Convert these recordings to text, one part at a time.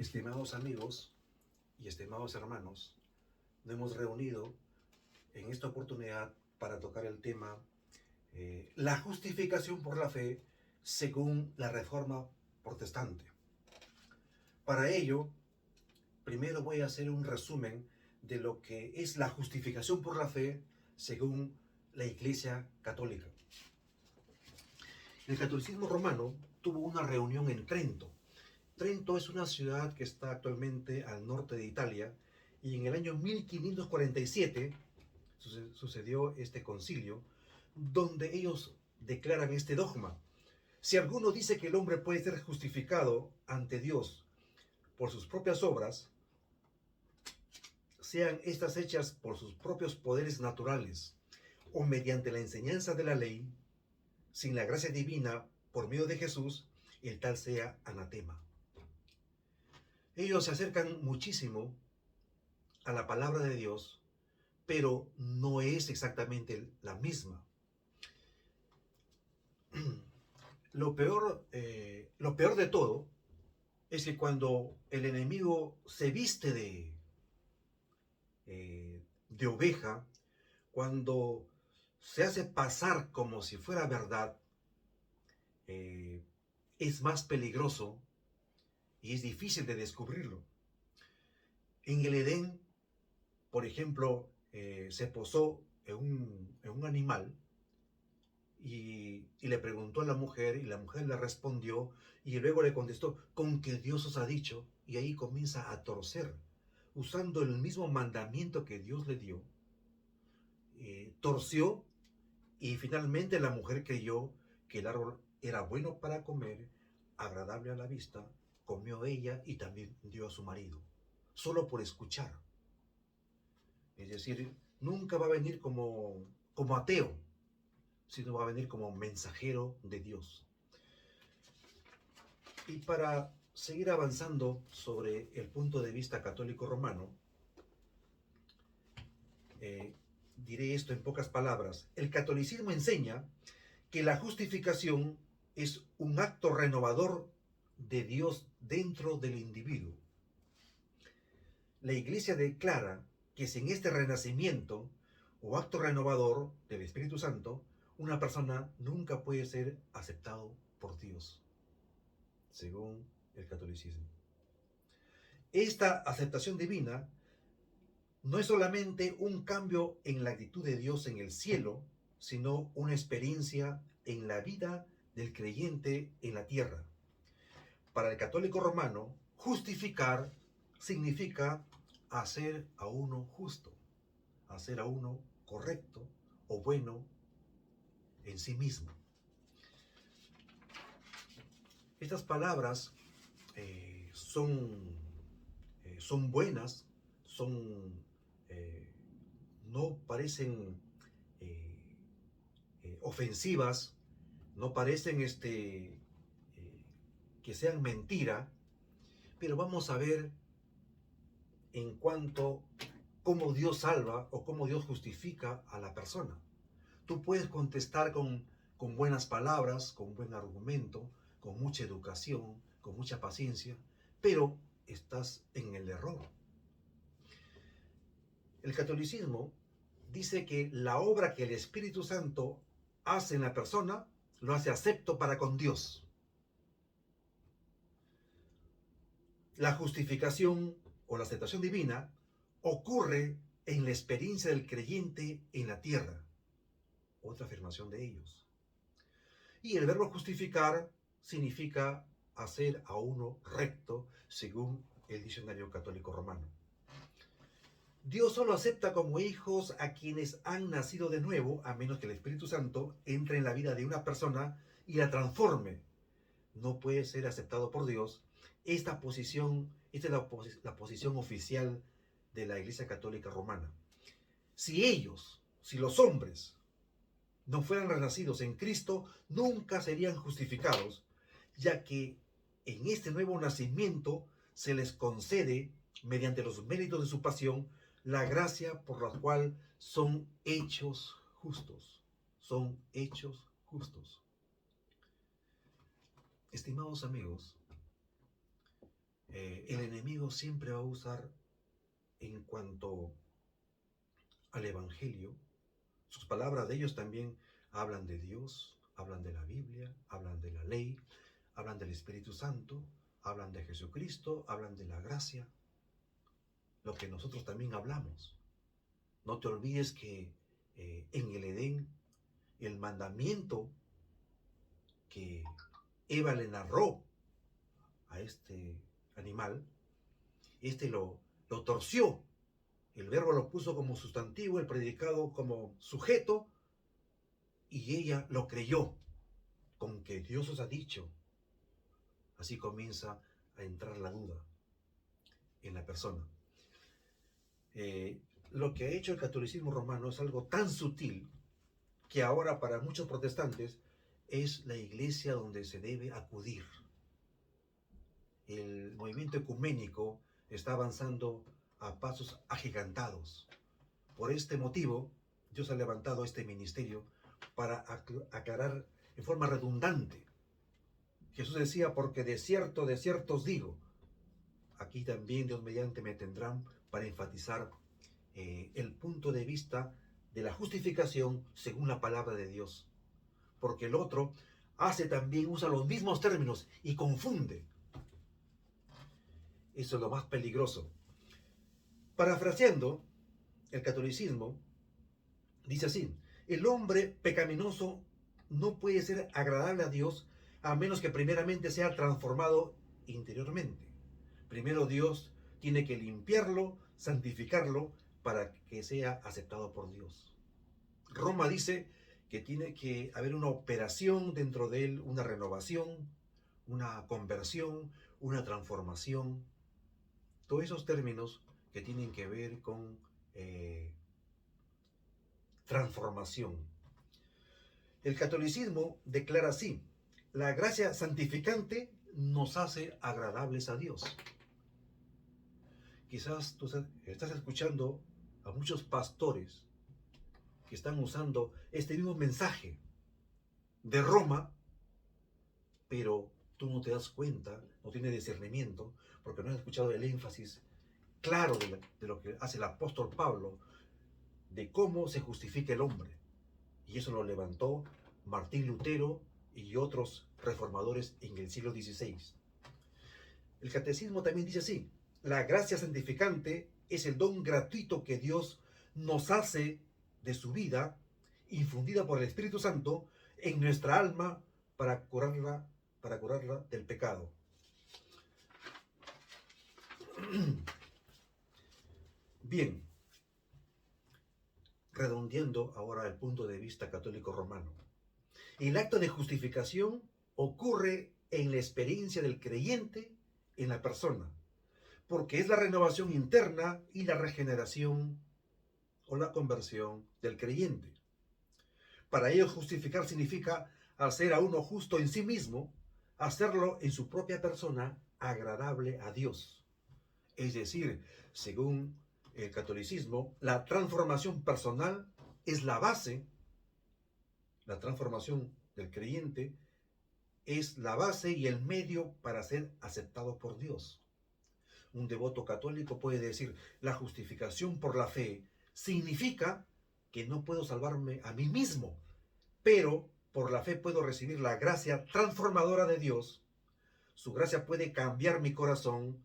Estimados amigos y estimados hermanos, nos hemos reunido en esta oportunidad para tocar el tema la justificación por la fe según la Reforma Protestante. Para ello, primero voy a hacer un resumen de lo que es la justificación por la fe según la Iglesia Católica. El catolicismo romano tuvo una reunión en Trento. Trento es una ciudad que está actualmente al norte de Italia, y en el año 1547 sucedió este concilio donde ellos declaran este dogma: si alguno dice que el hombre puede ser justificado ante Dios por sus propias obras, sean estas hechas por sus propios poderes naturales o mediante la enseñanza de la ley, sin la gracia divina por medio de Jesús, el tal sea anatema. Ellos se acercan muchísimo a la palabra de Dios, pero no es exactamente la misma. Lo peor de todo es que cuando el enemigo se viste de oveja, cuando se hace pasar como si fuera verdad, es más peligroso y es difícil de descubrirlo. En el Edén, por ejemplo, se posó en un animal y le preguntó a la mujer, y la mujer le respondió, y luego le contestó: con que Dios os ha dicho. Y ahí comienza a torcer, usando el mismo mandamiento que Dios le dio. Torció, y finalmente la mujer creyó que el árbol era bueno para comer, agradable a la vista. Comió ella y también dio a su marido, solo por escuchar. Es decir, nunca va a venir como ateo, sino va a venir como mensajero de Dios. Y para seguir avanzando sobre el punto de vista católico romano, diré esto en pocas palabras. El catolicismo enseña que la justificación es un acto renovador de Dios dentro del individuo. La Iglesia declara que sin este renacimiento o acto renovador del Espíritu Santo, una persona nunca puede ser aceptado por Dios, según el catolicismo. Esta aceptación divina no es solamente un cambio en la actitud de Dios en el cielo, sino una experiencia en la vida del creyente en la tierra. Para el católico romano, justificar significa hacer a uno justo, hacer a uno correcto o bueno en sí mismo. Estas palabras son buenas, no parecen ofensivas, no parecen que sean mentira, pero vamos a ver en cuanto cómo Dios salva o cómo Dios justifica a la persona. Tú puedes contestar con buenas palabras, con buen argumento, con mucha educación, con mucha paciencia, pero estás en el error. El catolicismo dice que la obra que el Espíritu Santo hace en la persona lo hace acepto para con Dios. La justificación o la aceptación divina ocurre en la experiencia del creyente en la tierra. Otra afirmación de ellos. Y el verbo justificar significa hacer a uno recto, según el diccionario católico romano. Dios solo acepta como hijos a quienes han nacido de nuevo, a menos que el Espíritu Santo entre en la vida de una persona y la transforme. No puede ser aceptado por Dios. Esta es la posición oficial de la Iglesia Católica Romana. Si los hombres no fueran renacidos en Cristo, nunca serían justificados, ya que en este nuevo nacimiento se les concede, mediante los méritos de su pasión, la gracia por la cual son hechos justos. Son hechos justos. Estimados amigos, El enemigo siempre va a usar, en cuanto al Evangelio, sus palabras de ellos también hablan de Dios, hablan de la Biblia, hablan de la ley, hablan del Espíritu Santo, hablan de Jesucristo, hablan de la gracia, lo que nosotros también hablamos. No te olvides que en el Edén, el mandamiento que Eva le narró a este animal, lo torció. El verbo lo puso como sustantivo, el predicado como sujeto, y ella lo creyó, con que Dios os ha dicho. Así comienza a entrar la duda en la persona. Lo que ha hecho el catolicismo romano es algo tan sutil que ahora para muchos protestantes es la iglesia donde se debe acudir. El movimiento ecuménico está avanzando a pasos agigantados. Por este motivo, Dios ha levantado este ministerio para aclarar en forma redundante. Jesús decía, porque de cierto os digo. Aquí también Dios mediante me tendrán para enfatizar el punto de vista de la justificación según la palabra de Dios. Porque el otro usa los mismos términos y confunde. Eso es lo más peligroso. Parafraseando, el catolicismo dice así: el hombre pecaminoso no puede ser agradable a Dios a menos que primeramente sea transformado interiormente. Primero Dios tiene que limpiarlo, santificarlo, para que sea aceptado por Dios. Roma dice que tiene que haber una operación dentro de él, una renovación, una conversión, una transformación. Todos esos términos que tienen que ver con transformación. El catolicismo declara así: la gracia santificante nos hace agradables a Dios. Quizás tú estás escuchando a muchos pastores que están usando este mismo mensaje de Roma, pero tú no te das cuenta, no tienes discernimiento, porque no has escuchado el énfasis claro de lo que hace el apóstol Pablo, de cómo se justifica el hombre. Y eso lo levantó Martín Lutero y otros reformadores en el siglo XVI. El catecismo también dice así: la gracia santificante es el don gratuito que Dios nos hace de su vida, infundida por el Espíritu Santo en nuestra alma para curarla del pecado. Bien, redondeando ahora el punto de vista católico romano. El acto de justificación ocurre en la experiencia del creyente en la persona, porque es la renovación interna y la regeneración o la conversión del creyente. Para ello, justificar significa hacer a uno justo en sí mismo, hacerlo en su propia persona agradable a Dios. Es decir, según el catolicismo, la transformación personal es la base, la transformación del creyente es la base y el medio para ser aceptado por Dios. Un devoto católico puede decir: la justificación por la fe significa que no puedo salvarme a mí mismo, pero por la fe puedo recibir la gracia transformadora de Dios. Su gracia puede cambiar mi corazón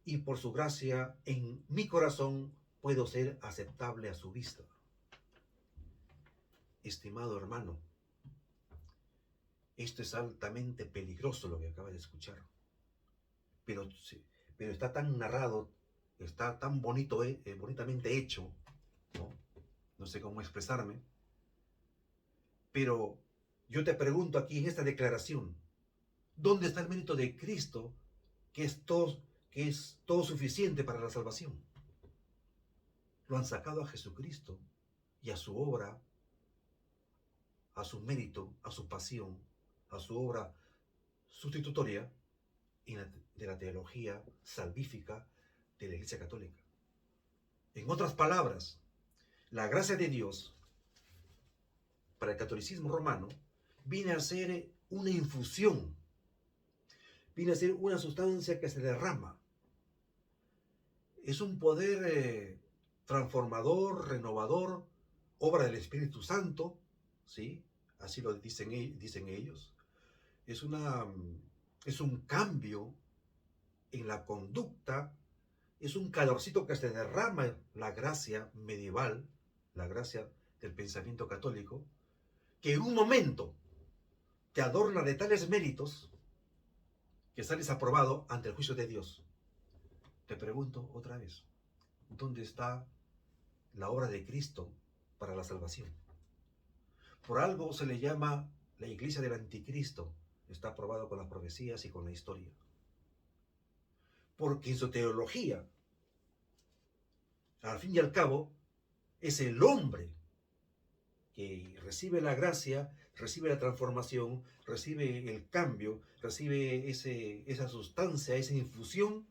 y por su gracia en mi corazón puedo ser aceptable a su vista. Estimado hermano, esto es altamente peligroso lo que acaba de escuchar. Pero está tan narrado, está tan bonitamente hecho, ¿no? No sé cómo expresarme. Pero yo te pregunto aquí en esta declaración: ¿dónde está el mérito de Cristo, que es todo suficiente para la salvación? Lo han sacado a Jesucristo y a su obra, a su mérito, a su pasión, a su obra sustitutoria de la teología salvífica de la Iglesia Católica. En otras palabras, la gracia de Dios para el catolicismo romano viene a ser una infusión viene a ser una sustancia que se derrama. Es un poder transformador, renovador, obra del Espíritu Santo, ¿sí? Así lo dicen ellos. Es un cambio en la conducta, es un calorcito que se derrama en la gracia medieval, la gracia del pensamiento católico, que en un momento te adorna de tales méritos que sales aprobado ante el juicio de Dios. Te pregunto otra vez, ¿dónde está la obra de Cristo para la salvación? Por algo se le llama la iglesia del anticristo. Está aprobado con las profecías y con la historia. Porque en su teología, al fin y al cabo, es el hombre que recibe la gracia, recibe la transformación, recibe el cambio, recibe esa sustancia, esa infusión,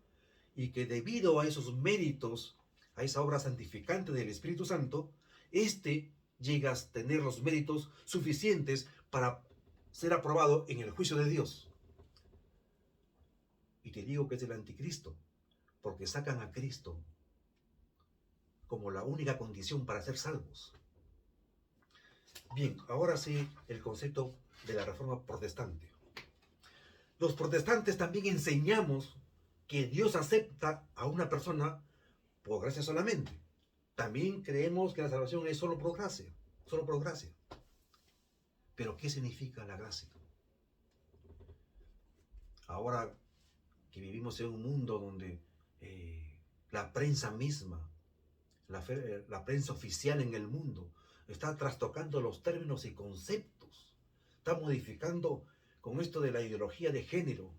y que debido a esos méritos, a esa obra santificante del Espíritu Santo, éste llega a tener los méritos suficientes para ser aprobado en el juicio de Dios. Y te digo que es el anticristo, porque sacan a Cristo como la única condición para ser salvos. Bien, ahora sí, el concepto de la reforma protestante. Los protestantes también enseñamos que Dios acepta a una persona por gracia solamente. También creemos que la salvación es solo por gracia, solo por gracia. Pero ¿qué significa la gracia? Ahora que vivimos en un mundo donde la prensa misma, la prensa oficial en el mundo, está trastocando los términos y conceptos, está modificando con esto de la ideología de género,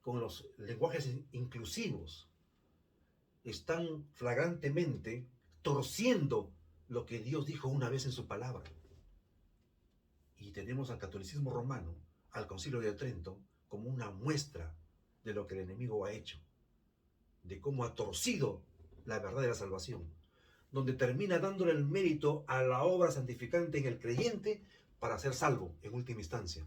con los lenguajes inclusivos, están flagrantemente torciendo lo que Dios dijo una vez en su palabra. Y tenemos al catolicismo romano, al Concilio de Trento, como una muestra de lo que el enemigo ha hecho, de cómo ha torcido la verdad de la salvación, donde termina dándole el mérito a la obra santificante en el creyente para ser salvo en última instancia.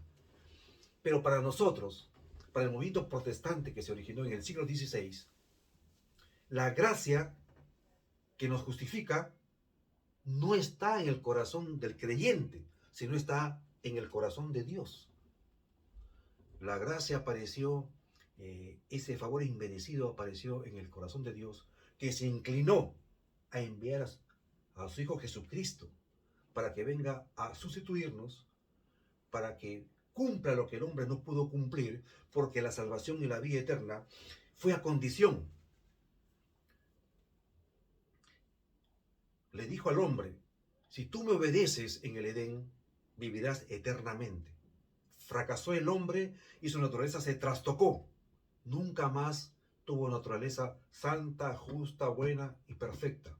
Pero para nosotros, para el movimiento protestante que se originó en el siglo XVI, la gracia que nos justifica no está en el corazón del creyente, sino está en el corazón de Dios. La gracia apareció, ese favor inmerecido apareció en el corazón de Dios, que se inclinó a enviar a su Hijo Jesucristo para que venga a sustituirnos, para que cumpla lo que el hombre no pudo cumplir, porque la salvación y la vida eterna fue a condición. Le dijo al hombre, si tú me obedeces en el Edén, vivirás eternamente. Fracasó el hombre y su naturaleza se trastocó. Nunca más tuvo naturaleza santa, justa, buena y perfecta,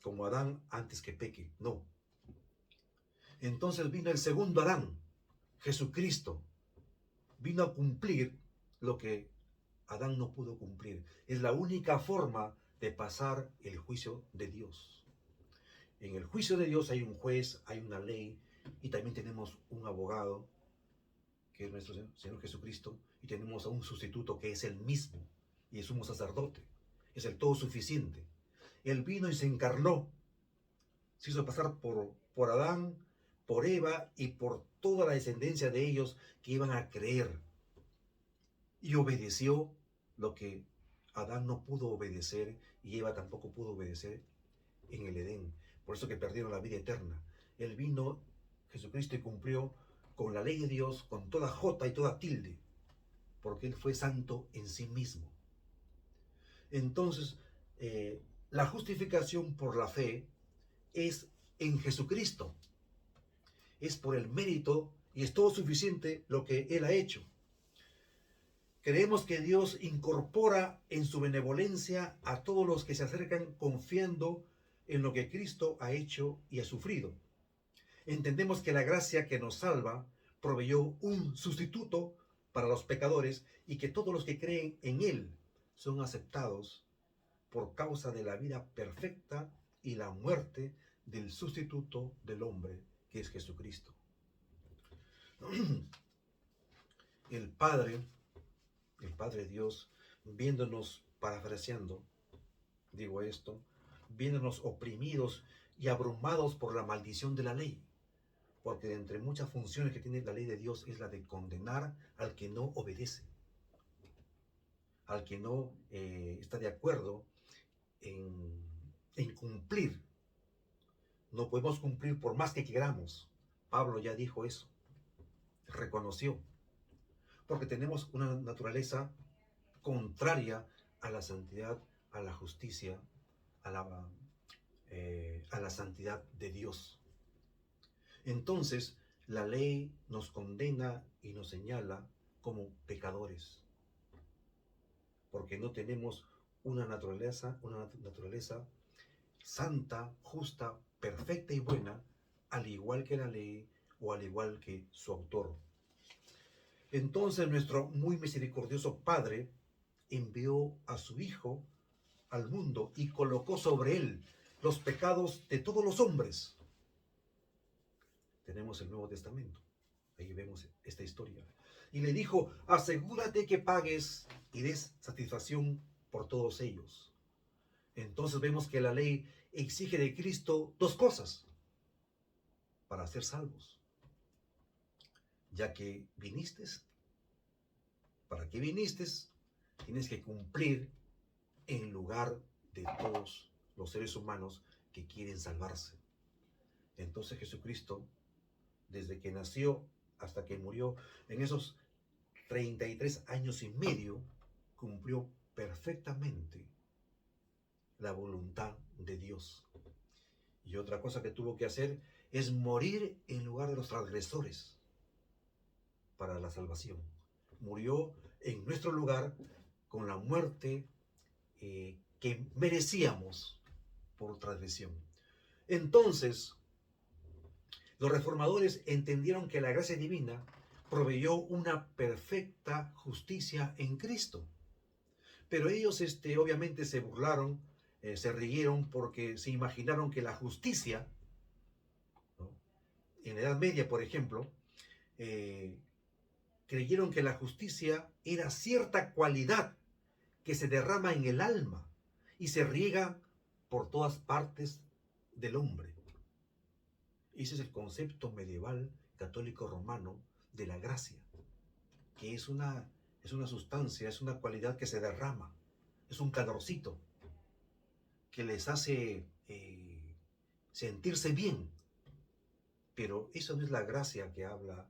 como Adán antes que peque. No. Entonces vino el segundo Adán, Jesucristo. Vino a cumplir lo que Adán no pudo cumplir. Es la única forma de pasar el juicio de Dios. En el juicio de Dios hay un juez, hay una ley, y también tenemos un abogado, que es nuestro Señor Jesucristo, y tenemos a un sustituto que es el mismo, y es sumo sacerdote, es el todo suficiente. Él vino y se encarnó, se hizo pasar por Adán, por Eva y por toda la descendencia de ellos que iban a creer. Y obedeció lo que Adán no pudo obedecer y Eva tampoco pudo obedecer en el Edén. Por eso que perdieron la vida eterna. Él vino, Jesucristo, y cumplió con la ley de Dios, con toda jota y toda tilde, porque Él fue santo en sí mismo. Entonces, la justificación por la fe es en Jesucristo. Es por el mérito y es todo suficiente lo que Él ha hecho. Creemos que Dios incorpora en su benevolencia a todos los que se acercan confiando en lo que Cristo ha hecho y ha sufrido. Entendemos que la gracia que nos salva proveyó un sustituto para los pecadores y que todos los que creen en Él son aceptados por causa de la vida perfecta y la muerte del sustituto del hombre, que es Jesucristo. el Padre, el Padre Dios, viéndonos, parafraseando, digo esto, viéndonos oprimidos y abrumados por la maldición de la ley. Porque de entre muchas funciones que tiene la ley de Dios es la de condenar al que no obedece, al que no está de acuerdo en cumplir. No podemos cumplir por más que queramos. Pablo ya dijo eso, reconoció, porque tenemos una naturaleza contraria a la santidad, a la justicia, a la santidad de Dios. Entonces, la ley nos condena y nos señala como pecadores, porque no tenemos una naturaleza santa, justa, perfecta y buena, al igual que la ley o al igual que su autor. Entonces nuestro muy misericordioso Padre envió a su Hijo al mundo y colocó sobre él los pecados de todos los hombres. Tenemos el Nuevo Testamento, ahí vemos esta historia. Y le dijo, asegúrate que pagues y des satisfacción por todos ellos. Entonces vemos que la ley exige de Cristo dos cosas para ser salvos. Ya que viniste, ¿para qué viniste? Tienes que cumplir en lugar de todos los seres humanos que quieren salvarse. Entonces Jesucristo, desde que nació hasta que murió, en esos 33 años y medio, cumplió perfectamente la voluntad de Dios. Y otra cosa que tuvo que hacer es morir en lugar de los transgresores para la salvación. Murió en nuestro lugar con la muerte que merecíamos por transgresión. Entonces, los reformadores entendieron que la gracia divina proveyó una perfecta justicia en Cristo. Pero ellos obviamente se burlaron, se rieron porque se imaginaron que la justicia, ¿no? En la Edad Media, por ejemplo, creyeron que la justicia era cierta cualidad que se derrama en el alma y se riega por todas partes del hombre. Ese es el concepto medieval católico romano de la gracia, que es una sustancia, es una cualidad que se derrama, es un calorcito que les hace sentirse bien. Pero eso no es la gracia que habla,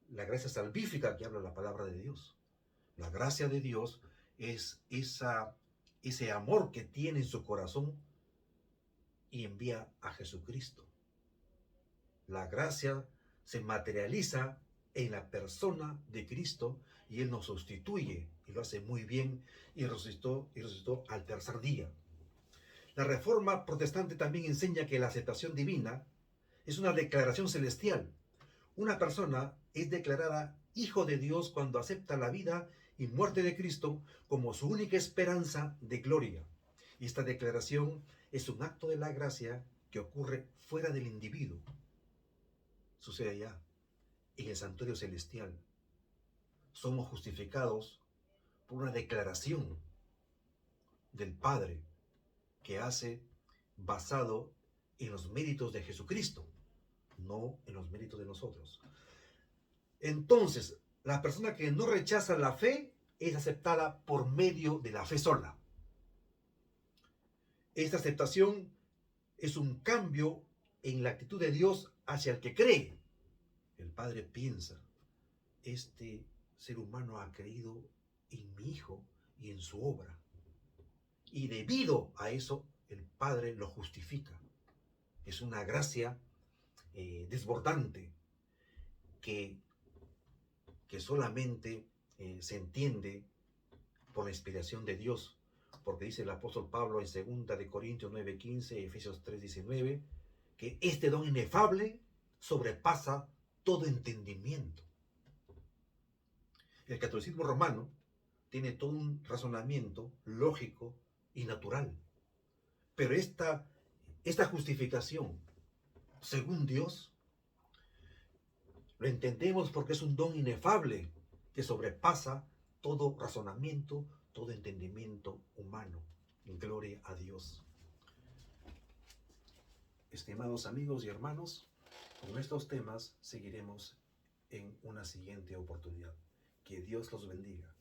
la gracia salvífica que habla la palabra de Dios. La gracia de Dios es ese amor que tiene en su corazón y envía a Jesucristo. La gracia se materializa en la persona de Cristo y Él nos sustituye y lo hace muy bien y resucitó al tercer día. La Reforma Protestante también enseña que la aceptación divina es una declaración celestial. Una persona es declarada hijo de Dios cuando acepta la vida y muerte de Cristo como su única esperanza de gloria. Y esta declaración es un acto de la gracia que ocurre fuera del individuo. Sucede allá, en el santuario celestial. Somos justificados por una declaración del Padre que hace basado en los méritos de Jesucristo, no en los méritos de nosotros. Entonces, la persona que no rechaza la fe es aceptada por medio de la fe sola. Esta aceptación es un cambio en la actitud de Dios hacia el que cree. El Padre piensa, este ser humano ha creído en mi Hijo y en su obra. Y debido a eso, el Padre lo justifica. Es una gracia desbordante que solamente se entiende por la inspiración de Dios. Porque dice el apóstol Pablo en 2 Corintios 9:15, Efesios 3:19, que este don inefable sobrepasa todo entendimiento. El catolicismo romano tiene todo un razonamiento lógico y natural. Pero esta justificación, según Dios, lo entendemos porque es un don inefable que sobrepasa todo razonamiento, todo entendimiento humano. Gloria a Dios. Estimados amigos y hermanos, con estos temas seguiremos en una siguiente oportunidad. Que Dios los bendiga.